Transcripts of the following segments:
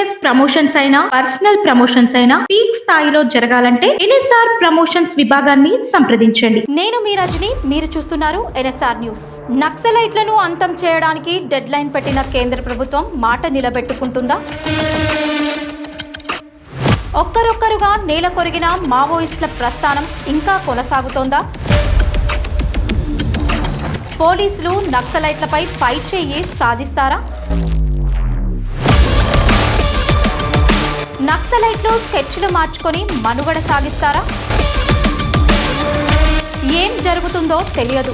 Business promotions అయినా personal promotions అయినా peak స్థాయిలో జరగాలంటే ఎన్ఎస్ఆర్ ప్రమోషన్స్ విభాగాన్ని సంప్రదించండి. నేను మీ రజని, మీరు చూస్తున్నారు ఎన్ఎస్ఆర్ న్యూస్. నక్సలైట్లను అంతం చేయడానికి డెడ్ లైన్ పెట్టిన కేంద్ర ప్రభుత్వం మాట నిలబెట్టుకుంటుందా? ఒక్కరొక్కరుగా నేల కొరిగిన మావోయిస్టుల ప్రస్థానం ఇంకా కొనసాగుతోందా? పోలీసులు నక్సలైట్లపై పైచేయి సాధిస్తారా? నక్సలైట్లు స్కెచ్లు మార్చుకొని మనుగడ సాగిస్తారా? ఏం జరుగుతుందో తెలియదు.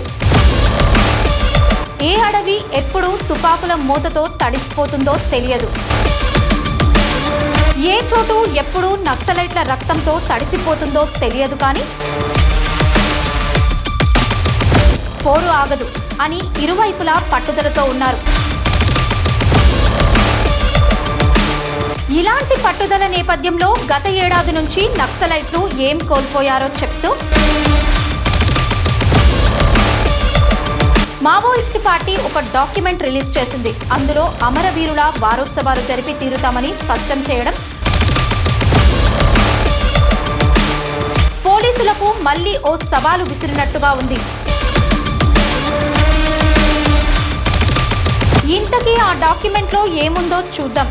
ఏ అడవి ఎప్పుడు తుపాకుల మూతతో తడిసిపోతుందో తెలియదు. ఏ చోటు ఎప్పుడు నక్సలైట్ల రక్తంతో తడిసిపోతుందో తెలియదు. కానీ పోరు ఆగదు అని ఇరువైపులా పట్టుదలతో ఉన్నారు. ఇలాంటి పట్టుదల నేపథ్యంలో గత ఏడాది నుంచి నక్సలైట్లు ఏం కోల్పోయారో చెప్తూ మావోయిస్టు పార్టీ ఒక డాక్యుమెంట్ రిలీజ్ చేసింది. అందులో అమరవీరుల వారోత్సవాలు జరిపి తీరుతామని స్పష్టం చేయడం, పోలీసులకు మళ్లీ ఓ సవాలు విసిరినట్టుగా ఉంది. ఇంతకీ ఆ డాక్యుమెంట్లో ఏముందో చూద్దాం.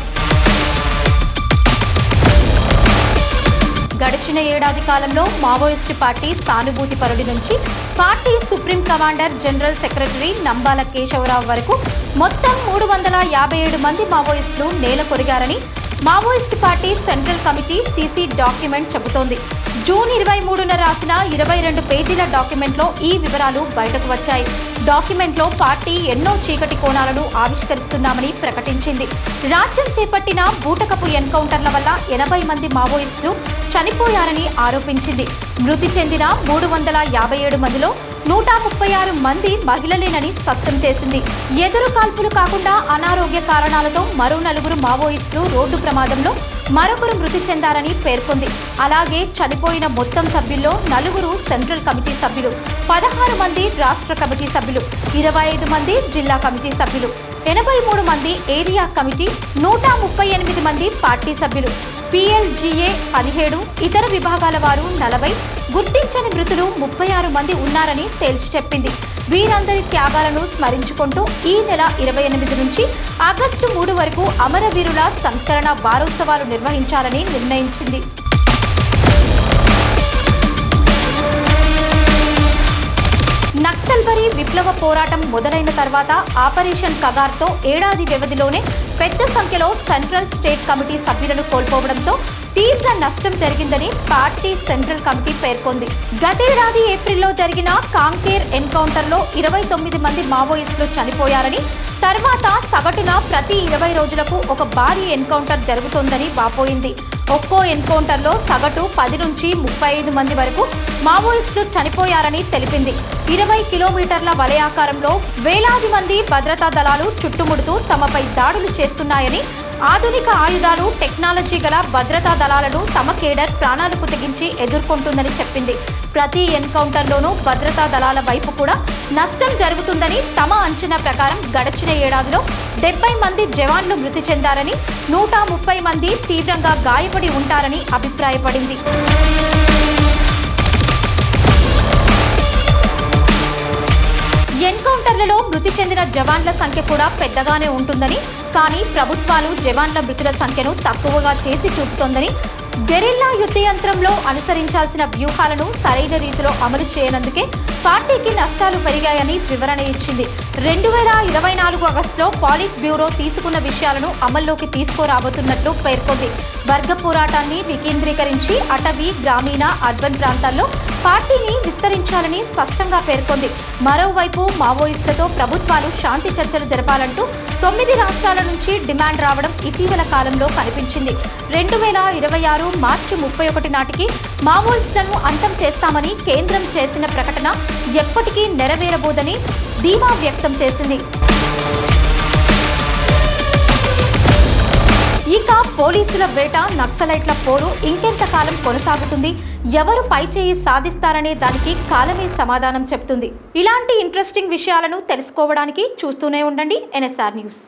గడిచిన ఏడాది కాలంలో మావోయిస్టు పార్టీ సానుభూతి పరుడి నుంచి party supreme commander general secretary Nambala Keshavarao వరకు మొత్తం 357 మంది మావోయిస్టులు నేల కొరిగారని Maoist party central committee CC document చెబుతోంది. జూన్ 23న రాసిన 22 పేజీల డాక్యుమెంట్లో ఈ వివరాలు బయటకు వచ్చాయి. డాక్యుమెంట్లో పార్టీ ఎన్నో చీకటి కోణాలను ఆవిష్కరిస్తున్నామని ప్రకటించింది. రాజ్యం చేపట్టిన బూటకపు ఎన్కౌంటర్ల వల్ల 80 మంది మావోయిస్టులు చనిపోయారని ఆరోపించింది. మృతి చెందిన 357 మందిలో 136 మంది మహిళలేనని స్పష్టం చేసింది. ఎదురు కాల్పులు కాకుండా అనారోగ్య కారణాలతో మరో 4 మావోయిస్టులు రోడ్డు ప్రమాదంలో మరొకరు మృతి చెందారని పేర్కొంది. అలాగే చనిపోయిన మొత్తం సభ్యుల్లో 4 సెంట్రల్ కమిటీ సభ్యులు, 16 మంది రాష్ట్ర కమిటీ సభ్యులు, 25 మంది జిల్లా కమిటీ సభ్యులు, 83 మంది ఏరియా కమిటీ, 138 మంది పార్టీ సభ్యులు, PLGA 17, ఇతర విభాగాల వారు 40, గుర్తించని మృతులు 36 మంది ఉన్నారని తేల్చి చెప్పింది. వీరందరి త్యాగాలను స్మరించుకుంటూ ఈ నెల 28 నుంచి ఆగస్టు 3 వరకు అమరవీరుల సంస్కరణ వారోత్సవాలు నిర్వహించాలని నిర్ణయించింది. నక్సల్బరీ విప్లవ పోరాటం మొదలైన తర్వాత ఆపరేషన్ కగార్తో ఏడాది వ్యవధిలోనే పెద్ద సంఖ్యలో సెంట్రల్ స్టేట్ కమిటీ సభ్యులను కోల్పోవడంతో తీవ్ర నష్టం జరిగిందని పార్టీ సెంట్రల్ కమిటీ పేర్కొంది. గతేడాది ఏప్రిల్లో జరిగిన కాంకేర్ ఎన్కౌంటర్లో 29 మంది మావోయిస్టులు చనిపోయారని, తర్వాత సగటున ప్రతి 20 రోజులకు ఒక భారీ ఎన్కౌంటర్ జరుగుతోందని వాపోయింది. ఒక్కో ఎన్కౌంటర్లో సగటు 10 నుంచి 35 మంది వరకు మావోయిస్టులు చనిపోయారని తెలిపింది. 20 కిలోమీటర్ల వలయాకారంలో వేలాది మంది భద్రతా దళాలు చుట్టుముడుతూ తమపై దాడులు చేస్తున్నాయని, ఆధునిక ఆయుధాలు, టెక్నాలజీ గల భద్రతా దళాలను తమ కేడర్ ప్రాణాలకు తెగించి ఎదుర్కొంటుందని చెప్పింది. ప్రతి ఎన్కౌంటర్లోనూ భద్రతా దళాల వైపు కూడా నష్టం జరుగుతుందని, తమ అంచనా ప్రకారం గడిచిన ఏడాదిలో 70 మంది జవాన్లు మృతి చెందారని, 130 మంది తీవ్రంగా గాయపడి ఉంటారని అభిప్రాయపడింది. ఎన్కౌంటర్లలో మృతి చెందిన జవాన్ల సంఖ్య కూడా పెద్దగానే ఉంటుందని, కానీ ప్రభుత్వాలు జవాన్ల మృతుల సంఖ్యను తక్కువగా చేసి చూపుతోందని, గెరిల్లా యుద్ధ యంత్రంలో అనుసరించాల్సిన వ్యూహాలను సరైన రీతిలో అమలు చేయనందుకే పార్టీకి నష్టాలు పెరిగాయని వివరణ ఇచ్చింది. 2024 ఆగస్టులో పాలిట్ బ్యూరో తీసుకున్న విషయాలను అమల్లోకి తీసుకురాబోతున్నట్లు పేర్కొంది. వర్గ పోరాటాన్ని వికేంద్రీకరించి అటవీ, గ్రామీణ, అర్బన్ ప్రాంతాల్లో పార్టీని విస్తరించాలని స్పష్టంగా పేర్కొంది. మరోవైపు మావోయిస్టులతో ప్రభుత్వాలు శాంతి చర్చలు జరపాలంటూ 9 రాష్ట్రాల నుంచి డిమాండ్ రావడం ఇటీవల కాలంలో కనిపించింది. 2026 మార్చి 31 నాటికి మావోయిస్టులను అంతం చేస్తామని కేంద్రం చేసిన ప్రకటన ఎప్పటికీ నెరవేరబోదని ధీమా వ్యక్తం చేసింది. ఇక పోలీసుల వేట, నక్సలైట్ల పోరు ఇంకెంతకాలం కొనసాగుతుంది, ఎవరు పైచేయి సాధిస్తారనే దానికి కాలమే సమాధానం చెప్తుంది. ఇలాంటి ఇంట్రెస్టింగ్ విషయాలను తెలుసుకోవడానికి చూస్తూనే ఉండండి ఎన్ఎస్ఆర్ న్యూస్.